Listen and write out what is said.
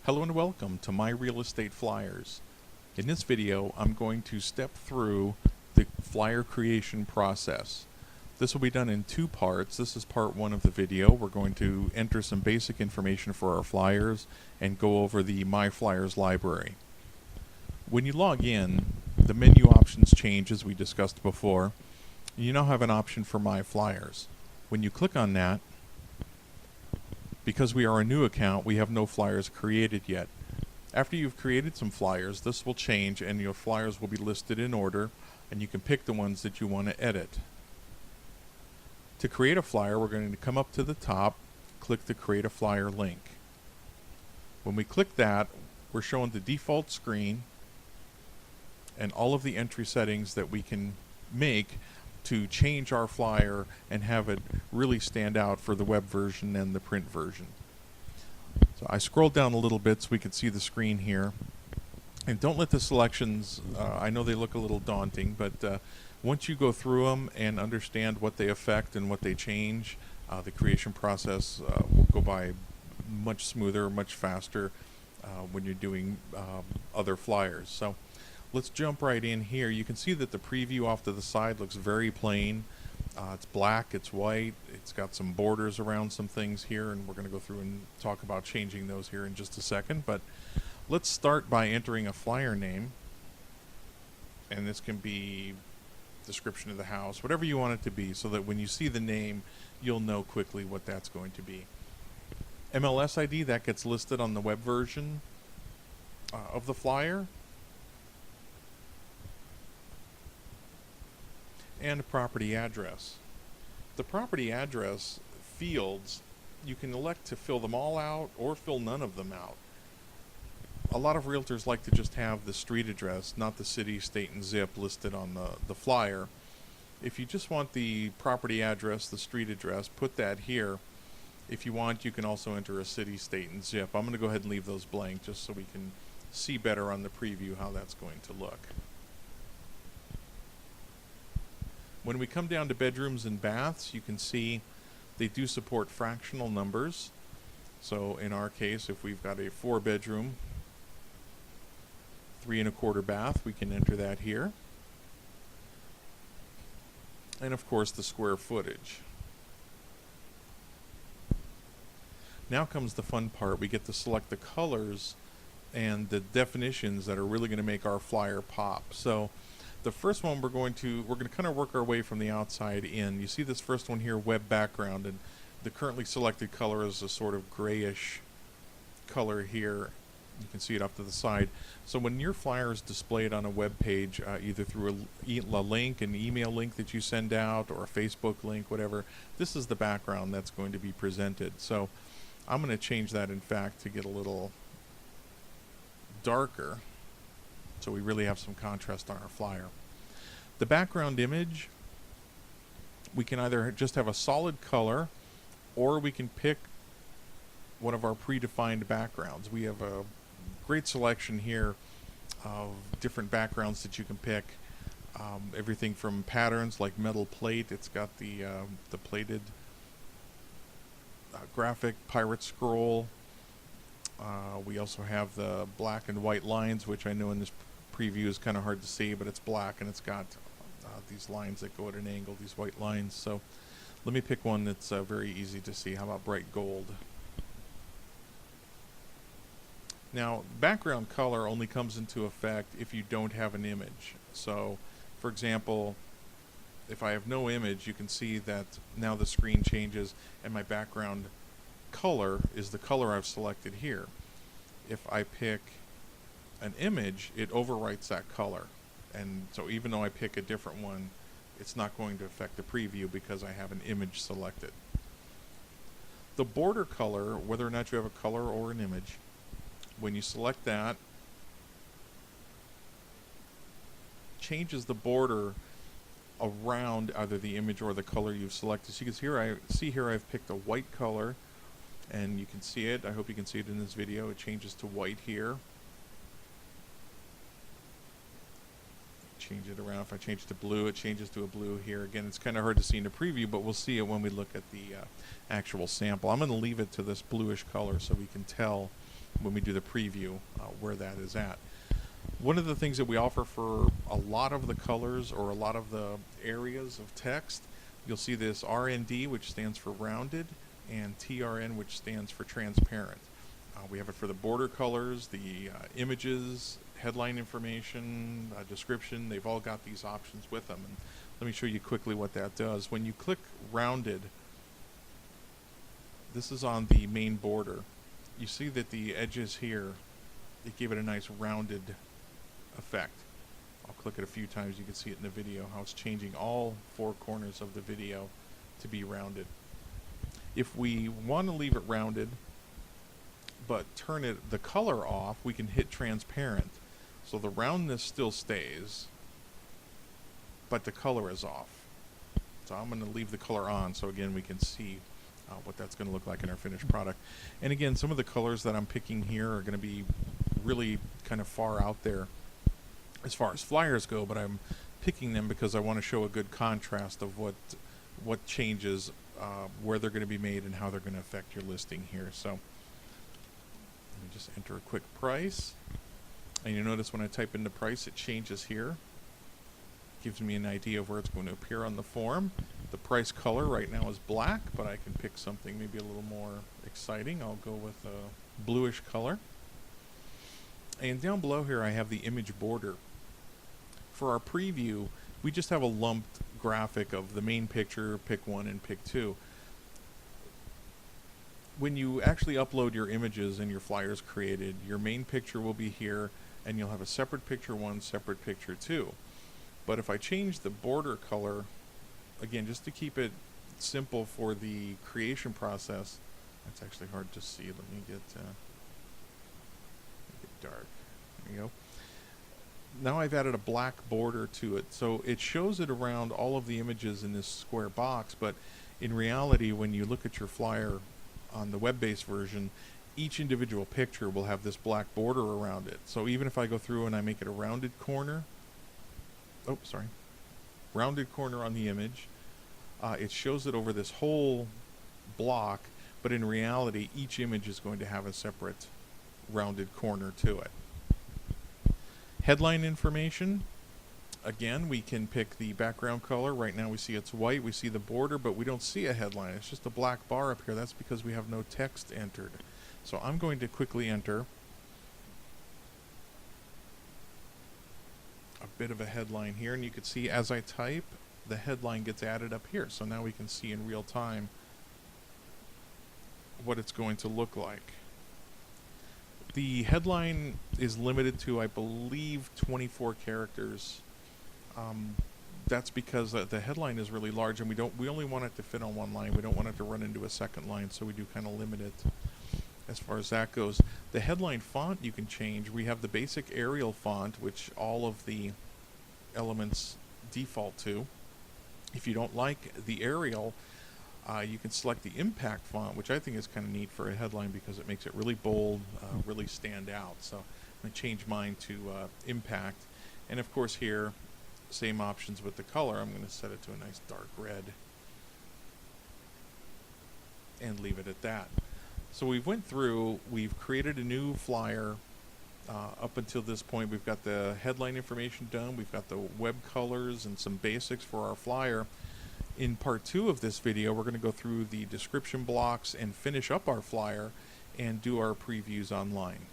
Hello and welcome to My Real Estate Flyers. In this video, I'm going to step through the flyer creation process. This will be done in two parts. This is part one of the video. We're going to enter some basic information for our flyers and go over the MyFlyers library. When you log in, the menu options change as we discussed before. You now have an option for MyFlyers. When you click on that, because we are a new account, we have no flyers created yet. After you've created some flyers, this will change and your flyers will be listed in order, and you can pick the ones that you want to edit. To create a flyer, we're going to come up to the top, click the Create a Flyer link. When we click that, we're shown the default screen and all of the entry settings that we can make to change our flyer and have it really stand out for the web version and the print version. So I scrolled down a little bit so we could see the screen here. And don't let the selections, I know they look a little daunting, but once you go through them and understand what they affect and what they change, the creation process will go by much smoother, much faster when you're doing other flyers. So let's jump right in here. You can see that the preview off to the side looks very plain. It's black, it's white, it's got some borders around some things here, and we're going to go through and talk about changing those here in just a second. But let's start by entering a flyer name, and this can be description of the house, whatever you want it to be, so that when you see the name, you'll know quickly what that's going to be. MLS ID, that gets listed on the web version of the flyer. And property address. The property address fields, you can elect to fill them all out or fill none of them out. A lot of realtors like to just have the street address, not the city, state, and zip listed on the flyer. If you just want the property address, the street address, put that here. If you want, you can also enter a city, state, and zip. I'm going to go ahead and leave those blank just so we can see better on the preview how that's going to look. When we come down to bedrooms and baths, you can see they do support fractional numbers. So in our case, if we've got a 4-bedroom, 3 1/4 bath, we can enter that here. And of course the square footage. Now comes the fun part. We get to select the colors and the definitions that are really going to make our flyer pop. So the first one we're going to kind of work our way from the outside in. You see this first one here, web background, and the currently selected color is a sort of grayish color here. You can see it up to the side. So when your flyer is displayed on a web page, either through a link, an email link that you send out, or a Facebook link, whatever, this is the background that's going to be presented. So I'm going to change that, in fact, to get a little darker, so we really have some contrast on our flyer. The background image, we can either just have a solid color, or we can pick one of our predefined backgrounds. We have a great selection here of different backgrounds that you can pick. Everything from patterns like metal plate. It's got the plated graphic pirate scroll. We also have the black and white lines, which I know in this preview is kind of hard to see, but it's black and it's got these lines that go at an angle, these white lines. So let me pick one that's very easy to see. How about bright gold? Now, background color only comes into effect if you don't have an image. So, for example, if I have no image, you can see that now the screen changes and my background color is the color I've selected here. If I pick an image, it overwrites that color. And so even though I pick a different one, it's not going to affect the preview because I have an image selected. The border color, whether or not you have a color or an image, when you select that, changes the border around either the image or the color you've selected. So you can see here I've picked a white color, and you can see it. I hope you can see it in this video. It changes to white here. Change it around. If I change it to blue, it changes to a blue here. Again, it's kind of hard to see in the preview, but we'll see it when we look at the actual sample. I'm going to leave it to this bluish color so we can tell when we do the preview where that is at. One of the things that we offer for a lot of the colors or a lot of the areas of text, you'll see this RND, which stands for rounded, and TRN, which stands for transparent. We have it for the border colors, the images, headline information, description. They've all got these options with them. And let me show you quickly what that does. When you click rounded, this is on the main border. You see that the edges here, it gave it a nice rounded effect. I'll click it a few times. You can see it in the video how it's changing all four corners of the video to be rounded. If we want to leave it rounded but turn the color off, we can hit transparent. So the roundness still stays, but the color is off. So I'm going to leave the color on so again we can see what that's going to look like in our finished product. And again, some of the colors that I'm picking here are going to be really kind of far out there as far as flyers go, but I'm picking them because I want to show a good contrast of what changes, where they're going to be made, and how they're going to affect your listing here. So let me just enter a quick price, and you notice when I type in the price, it changes here. Gives me an idea of where it's going to appear on the form. The price color right now is black, but I can pick something maybe a little more exciting. I'll go with a bluish color. And down below here I have the image border. For our preview, we just have a lumped graphic of the main picture, pick one and pick two. When you actually upload your images and your flyers created, your main picture will be here, and you'll have a separate picture one, separate picture two. But if I change the border color, again, just to keep it simple for the creation process, that's actually hard to see. Let me get dark. There you go. Now I've added a black border to it, so it shows it around all of the images in this square box, but in reality, when you look at your flyer on the web-based version, each individual picture will have this black border around it. So even if I go through and I make it a rounded corner, rounded corner on the image, it shows it over this whole block, but in reality, each image is going to have a separate rounded corner to it. Headline information, again, we can pick the background color. Right now we see it's white, we see the border, but we don't see a headline. It's just a black bar up here. That's because we have no text entered. So I'm going to quickly enter a bit of a headline here, and you can see as I type, the headline gets added up here. So now we can see in real time what it's going to look like. The headline is limited to, I believe, 24 characters. That's because the headline is really large, and we only want it to fit on one line. We don't want it to run into a second line, so we do kind of limit it as far as that goes. The headline font you can change. We have the basic Arial font, which all of the elements default to. If you don't like the Arial, you can select the impact font, which I think is kind of neat for a headline because it makes it really bold, really stand out. So I'm going to change mine to impact. And of course here, same options with the color. I'm going to set it to a nice dark red and leave it at that. So we've went through, we've created a new flyer. Up until this point, we've got the headline information done, we've got the web colors and some basics for our flyer. In part 2 of this video, we're going to go through the description blocks and finish up our flyer and do our previews online.